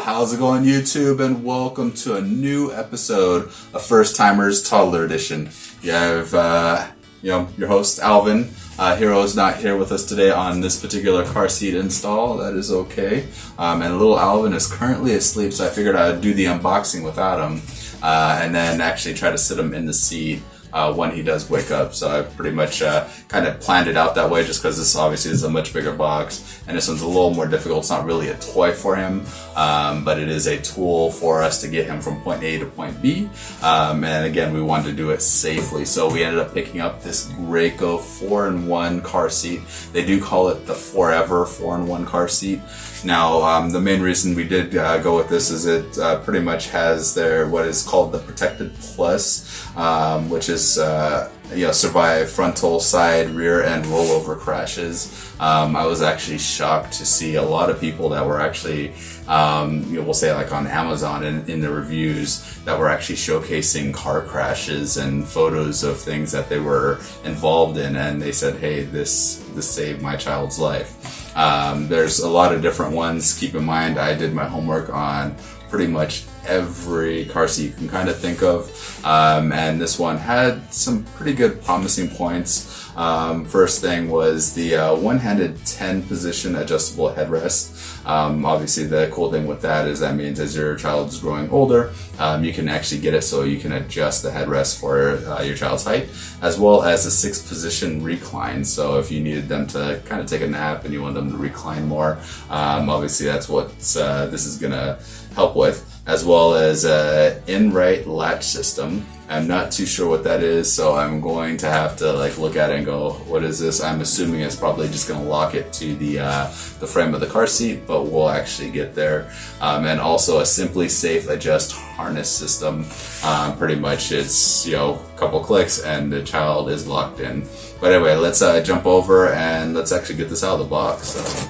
How's it going, YouTube? And welcome to a new episode of First Timers Toddler Edition. You have, your host Alvin. Hero is not here with us today on this particular car seat install. That is okay. And little Alvin is currently asleep, so I figured I'd do the unboxing without him, and then actually try to sit him in the seat when he does wake up. So I pretty much kind of planned it out that way, just because this obviously is a much bigger box and this one's a little more difficult. It's not really a toy for him, but it is a tool for us to get him from point A to point B. And again, we wanted to do it safely, so we ended up picking up this Graco 4-in-1 car seat. They do call it the Forever 4-in-1 car seat. Now, the main reason we did go with this is it pretty much has what is called the Protected Plus, which is survive frontal, side, rear, and rollover crashes. I was actually shocked to see a lot of people that were actually, we'll say like on Amazon and in the reviews, that were actually showcasing car crashes and photos of things that they were involved in, and they said, hey, this saved my child's life. There's a lot of different ones. Keep in mind, I did my homework on pretty much every car seat you can kind of think of, and this one had some pretty good promising points. First thing was the one-handed 10 position adjustable headrest. Obviously the cool thing with that is that means as your child is growing older, you can actually get it so you can adjust the headrest for your child's height, as well as a 6-position recline. So if you needed them to kind of take a nap and you want them to recline more, obviously that's what this is gonna help with, as well as a in-right latch system. I'm not too sure what that is, so I'm going to have to look at it and go, what is this? I'm assuming it's probably just going to lock it to the frame of the car seat, but we'll actually get there. And also a Simply Safe Adjust harness system. Pretty much it's a couple clicks and the child is locked in. But anyway, let's jump over and let's actually get this out of the box. So.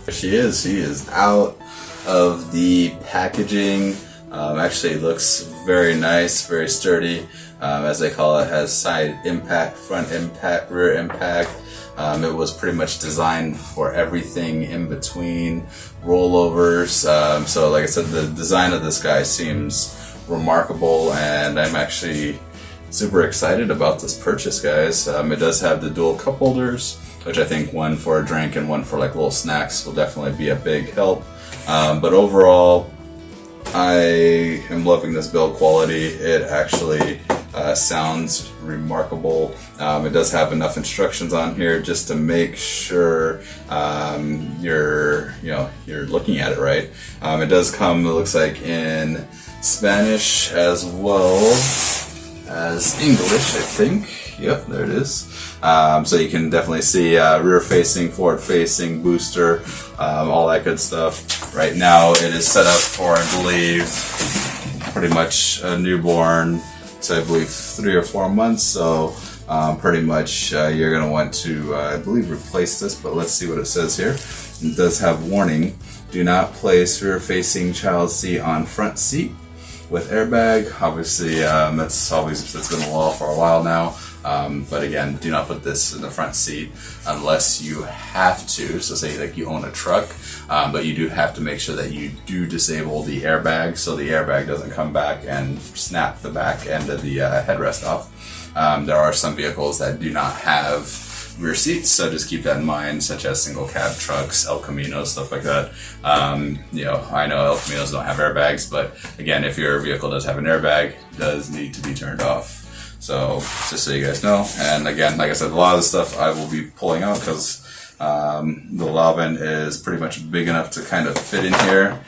She is out of the packaging. Actually looks very nice, very sturdy. As they call it, has side impact, front impact, rear impact. It was pretty much designed for everything in between, rollovers. So like I said, the design of this guy seems remarkable, and I'm actually super excited about this purchase, guys. It does have the dual cup holders, which I think one for a drink and one for little snacks will definitely be a big help. But overall, I am loving this build quality. It actually sounds remarkable. It does have enough instructions on here just to make sure you're looking at it right. It does come, it looks like, in Spanish as well as English, I think. Yep, there it is. So you can definitely see rear facing, forward facing, booster, all that good stuff. Right now it is set up for, I believe, pretty much a newborn to, I believe, 3 or 4 months. So pretty much you're going to want to, I believe, replace this, but let's see what it says here. It does have warning: do not place rear facing child seat on front seat with airbag. Obviously that's been a law for a while now. But again, do not put this in the front seat unless you have to. So say you own a truck, but you do have to make sure that you do disable the airbag so the airbag doesn't come back and snap the back end of the headrest off. There are some vehicles that do not have rear seats, so just keep that in mind, such as single cab trucks, El Camino, stuff like that. I know El Caminos don't have airbags, but again, if your vehicle does have an airbag, it does need to be turned off. So just so you guys know. And again, like I said, a lot of the stuff I will be pulling out because the Alvin is pretty much big enough to kind of fit in here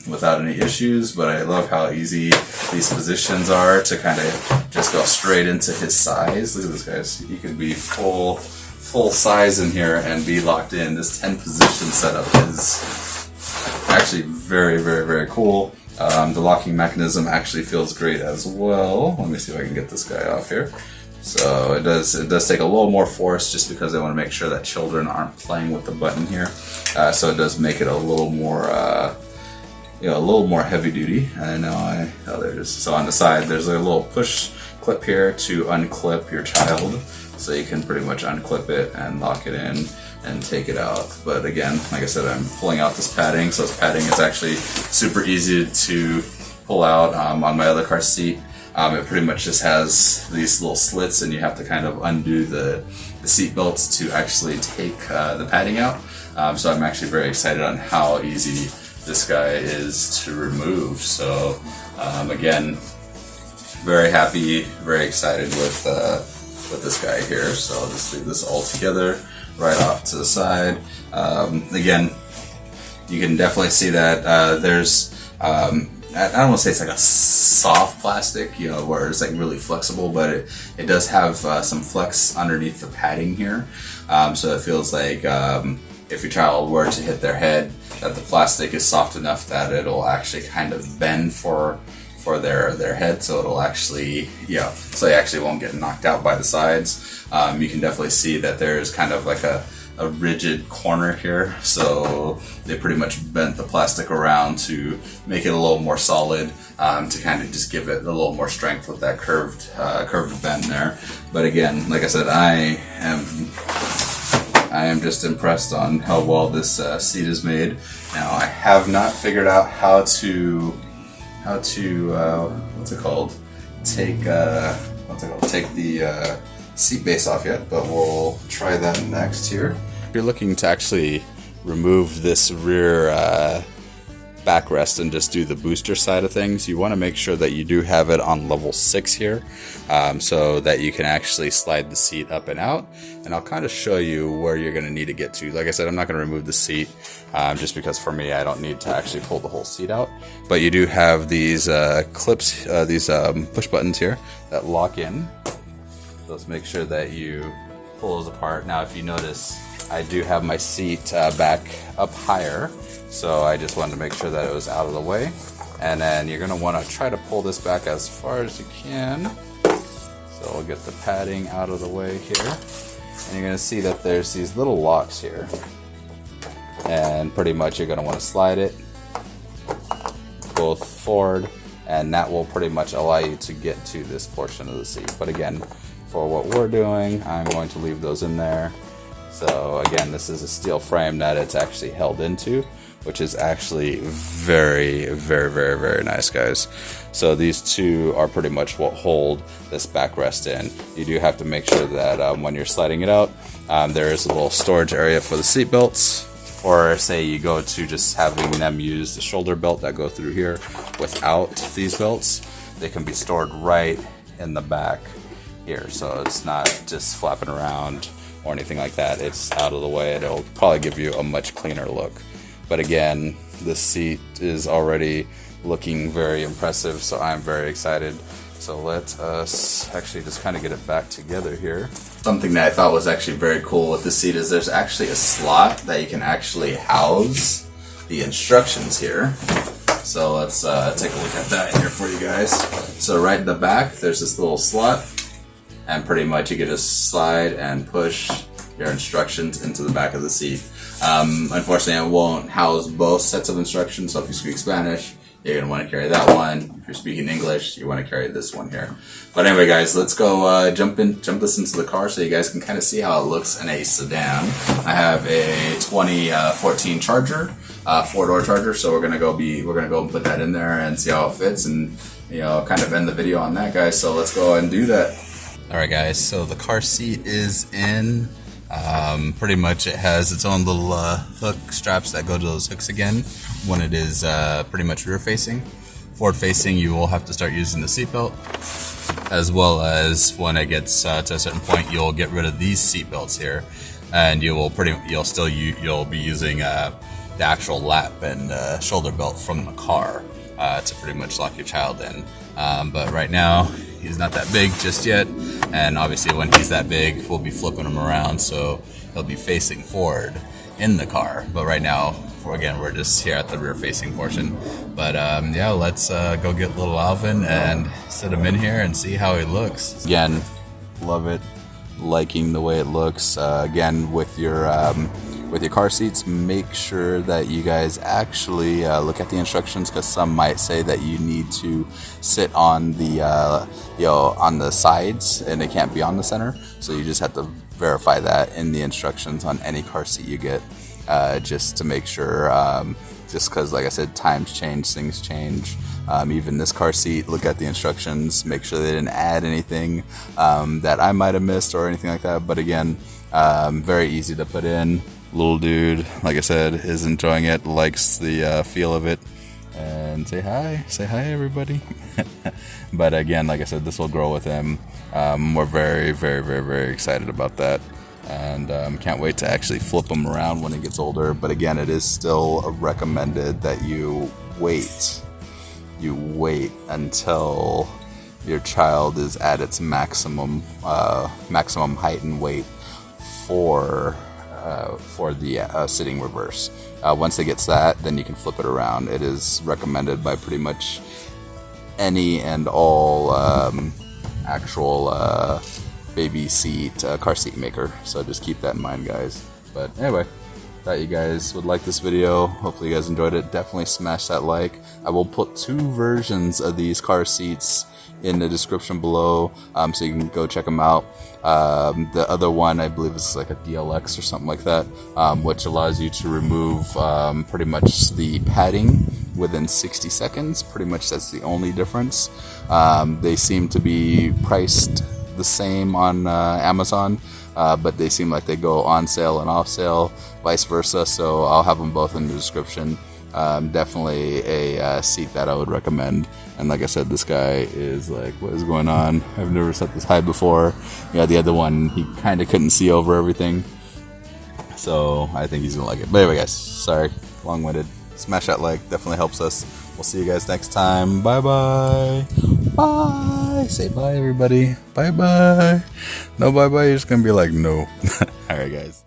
without any issues. But I love how easy these positions are to kind of just go straight into his size. Look at this, guys. He could be full size in here and be locked in. This 10 position setup is actually very, very, very cool. The locking mechanism actually feels great as well. Let me see if I can get this guy off here. So it does take a little more force just because I want to make sure that children aren't playing with the button here. So it does make it a little more a little more heavy duty. I know, there it is. So on the side, there's a little push clip here to unclip your child. So you can pretty much unclip it and lock it in and take it out. But again, like I said, I'm pulling out this padding. So this padding is actually super easy to pull out. On my other car seat, it pretty much just has these little slits, and you have to kind of undo the seat belts to actually take the padding out. So I'm actually very excited on how easy this guy is to remove. So again, very happy, very excited with this guy here. So I'll just leave this all together right off to the side. Again, you can definitely see that there's I don't want to say it's like a soft plastic, you know, where it's like really flexible, but it does have some flex underneath the padding here. So it feels like if your child were to hit their head, that the plastic is soft enough that it'll actually kind of bend for their head, so it'll actually, so they actually won't get knocked out by the sides. You can definitely see that there's kind of like a rigid corner here, so they pretty much bent the plastic around to make it a little more solid, to kind of just give it a little more strength with that curved bend there. But again, like I said, I am just impressed on how well this seat is made. Now, I have not figured out how to take the seat base off yet, but we'll try that next here. If you're looking to actually remove this rear backrest and just do the booster side of things, you want to make sure that you do have it on level 6 here, so that you can actually slide the seat up and out. And I'll kind of show you where you're going to need to get to. Like I said, I'm not going to remove the seat, just because for me, I don't need to actually pull the whole seat out. But you do have these clips, these push buttons here that lock in. Let's make sure that you pull those apart. Now, if you notice, I do have my seat back up higher, so I just wanted to make sure that it was out of the way. And then you're going to want to try to pull this back as far as you can. So we'll get the padding out of the way here. And you're going to see that there's these little locks here. And pretty much you're going to want to slide it both forward, and that will pretty much allow you to get to this portion of the seat. But again, for what we're doing, I'm going to leave those in there. So again, this is a steel frame that it's actually held into, which is actually very, very, very, very nice, guys. So these two are pretty much what hold this backrest in. You do have to make sure that when you're sliding it out, there is a little storage area for the seat belts. Or say you go to just having them use the shoulder belt that go through here without these belts, they can be stored right in the back here. So it's not just flapping around or anything like that. It's out of the way, and it'll probably give you a much cleaner look. But again, this seat is already looking very impressive, so I'm very excited. So let us actually just kind of get it back together here. Something that I thought was actually very cool with the seat is there's actually a slot that you can actually house the instructions here. So let's take a look at that here for you guys. So right in the back, there's this little slot, and pretty much you can just slide and push your instructions into the back of the seat. Unfortunately, it won't house both sets of instructions, so if you speak Spanish, you're going to want to carry that one. If you're speaking English, you want to carry this one here. But anyway, guys, let's go jump this into the car so you guys can kind of see how it looks in a sedan. I have a 2014 Charger, 4-door Charger, so we're gonna go and put that in there and see how it fits, and kind of end the video on that, guys. So let's go and do that. All right, guys. So the car seat is in. Pretty much it has its own little hook straps that go to those hooks again when it is pretty much rear facing. Forward facing, you will have to start using the seatbelt, as well as when it gets to a certain point, you'll get rid of these seatbelts here, and you'll be using the actual lap and shoulder belt from the car to pretty much lock your child in. But right now, he's not that big just yet, and obviously when he's that big, we'll be flipping him around, so he'll be facing forward in the car. But right now, we're just here at the rear facing portion. But yeah, let's go get little Alvin and sit him in here and see how he looks. Again, love it, liking the way it looks. Again, with your with your car seats, make sure that you guys actually look at the instructions, because some might say that you need to sit on the on the sides and it can't be on the center. So you just have to verify that in the instructions on any car seat you get, just to make sure. Just because, like I said, times change, things change. Even this car seat, look at the instructions, make sure they didn't add anything that I might have missed or anything like that. But again, very easy to put in. Little dude, like I said, is enjoying it, likes the feel of it. And say hi everybody. But again, like I said, this will grow with him. We're very, very, very, very excited about that. And can't wait to actually flip him around when he gets older. But again, it is still recommended that you wait until your child is at its maximum height and weight for the sitting reverse. Once it gets that, then you can flip it around. It is recommended by pretty much any and all actual baby seat car seat maker. So just keep that in mind, guys. But anyway, thought you guys would like this video. Hopefully you guys enjoyed it. Definitely smash that like. I will put 2 versions of these car seats in the description below, so you can go check them out. The other one, I believe, is like a DLX or something like that, which allows you to remove pretty much the padding within 60 seconds. Pretty much that's the only difference. They seem to be priced the same on Amazon, but they seem like they go on sale and off sale, vice versa. So I'll have them both in the description. Definitely a seat that I would recommend. And like I said, this guy is like, what is going on? I've never set this high before. Yeah, the other one, he kind of couldn't see over everything. So I think he's gonna like it. But anyway, guys, sorry, long-winded. Smash that like, definitely helps us. We'll see you guys next time. Bye-bye. Bye. Say bye, everybody. Bye-bye. No bye-bye. You're just gonna be like, no. All right, guys.